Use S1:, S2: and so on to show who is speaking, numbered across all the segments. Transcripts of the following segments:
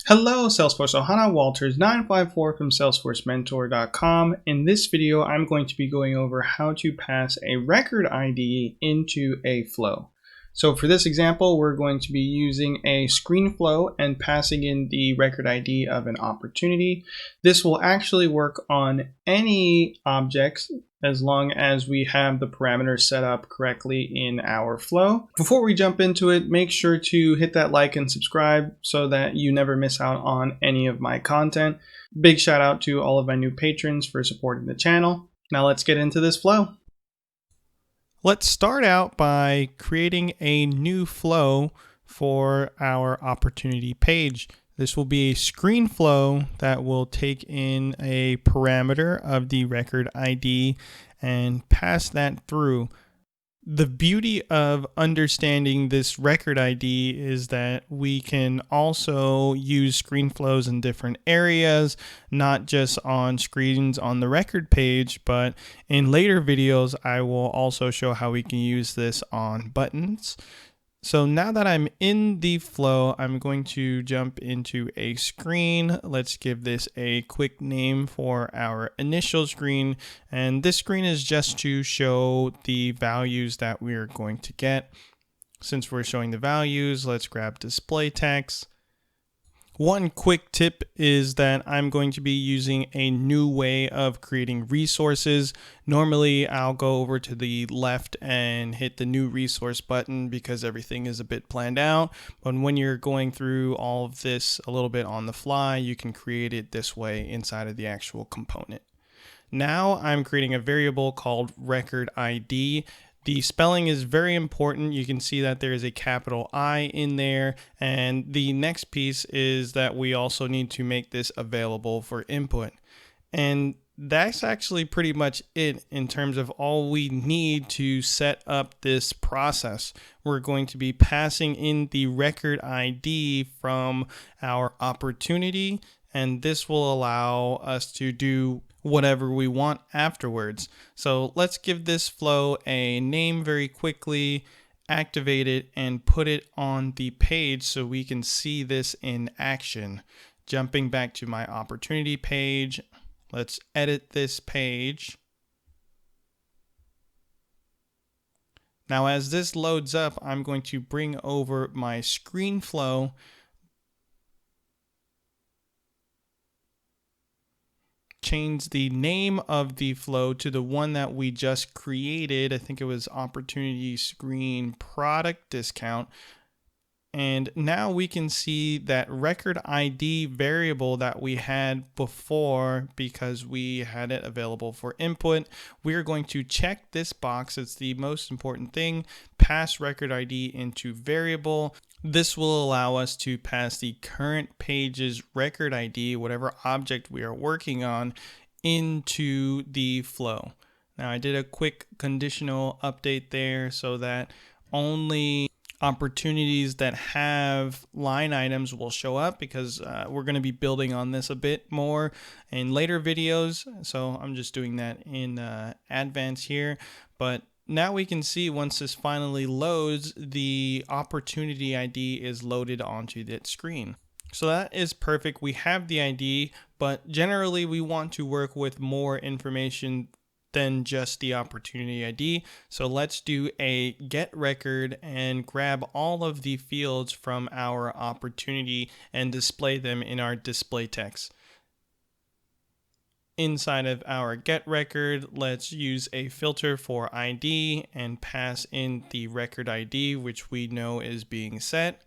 S1: Hello, Salesforce Ohana Walters 954 from SalesforceMentor.com. In this video, I'm going to be going over how to pass a record ID into a flow. So for this example, we're going to be using a screen flow and passing in the record ID of an opportunity. This will actually work on any objects as long as we have the parameters set up correctly in our flow. Before we jump into it, make sure to hit that like and subscribe so that you never miss out on any of my content. Big shout out to all of my new patrons for supporting the channel. Now let's get into this flow.
S2: Let's start out by creating a new flow for our opportunity page. This will be a screen flow that will take in a parameter of the record ID and pass that through. The beauty of understanding this record ID is that we can also use screen flows in different areas, not just on screens on the record page, but in later videos, I will also show how we can use this on buttons. So now that I'm in the flow, I'm going to jump into a screen. Let's give this a quick name for our initial screen. And this screen is just to show the values that we're going to get. Since we're showing the values, let's grab display text. One quick tip is that I'm going to be using a new way of creating resources. Normally, I'll go over to the left and hit the new resource button because everything is a bit planned out. But when you're going through all of this a little bit on the fly, you can create it this way inside of the actual component. Now I'm creating a variable called record ID. The spelling is very important. You can see that there is a capital I in there. And the next piece is that we also need to make this available for input. And that's actually pretty much it in terms of all we need to set up this process. We're going to be passing in the record ID from our opportunity, and this will allow us to do whatever we want afterwards. So let's give this flow a name very quickly, activate it, and put it on the page so we can see this in action. Jumping back to my opportunity page, let's edit this page. Now as this loads up, I'm going to bring over my screen flow. Change the name of the flow to the one that we just created. I think it was opportunity screen product discount. And now we can see that record ID variable that we had before because we had it available for input. We're going to check this box. It's the most important thing. Pass record ID into variable. This will allow us to pass the current page's record ID, whatever object we are working on, into the flow. Now I did a quick conditional update there so that only opportunities that have line items will show up because we're going to be building on this a bit more in later videos. So I'm just doing that in advance here. But now we can see once this finally loads, the opportunity ID is loaded onto that screen. So that is perfect. We have the ID, but generally we want to work with more information than just the opportunity ID. So let's do a get record and grab all of the fields from our opportunity and display them in our display text. Inside of our get record, let's use a filter for ID and pass in the record ID, which we know is being set.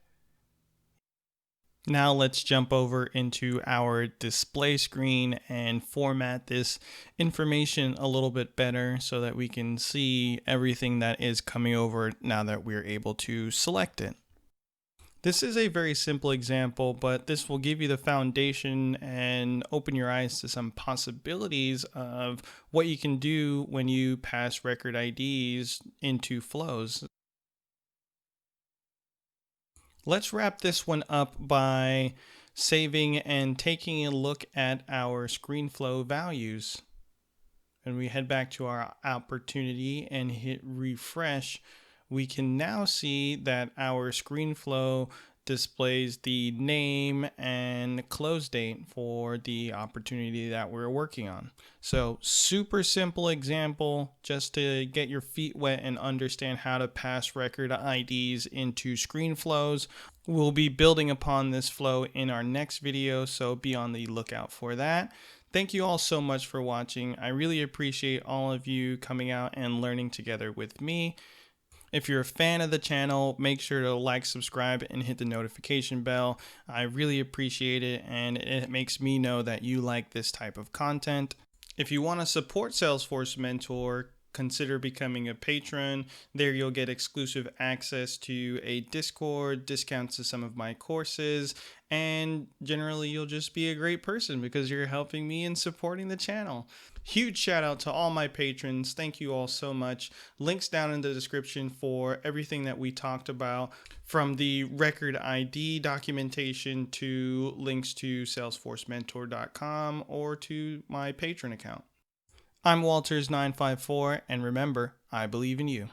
S2: Now let's jump over into our display screen and format this information a little bit better so that we can see everything that is coming over now that we're able to select it. This is a very simple example, but this will give you the foundation and open your eyes to some possibilities of what you can do when you pass record IDs into flows. Let's wrap this one up by saving and taking a look at our screen flow values. And we head back to our opportunity and hit refresh. We can now see that our screen flow displays the name and close date for the opportunity that we're working on. So super simple example just to get your feet wet and understand how to pass record IDs into screen flows. We'll be building upon this flow in our next video, so be on the lookout for that. Thank you all so much for watching. I really appreciate all of you coming out and learning together with me. If you're a fan of the channel, make sure to like, subscribe, and hit the notification bell. I really appreciate it, and it makes me know that you like this type of content. If you want to support Salesforce Mentor, consider becoming a patron. There you'll get exclusive access to a Discord, discounts to some of my courses, and generally you'll just be a great person because you're helping me and supporting the channel. Huge shout out to all my patrons. Thank you all so much. Links down in the description for everything that we talked about, from the record ID documentation to links to salesforcementor.com or to my patron account. I'm Walters954, and remember, I believe in you.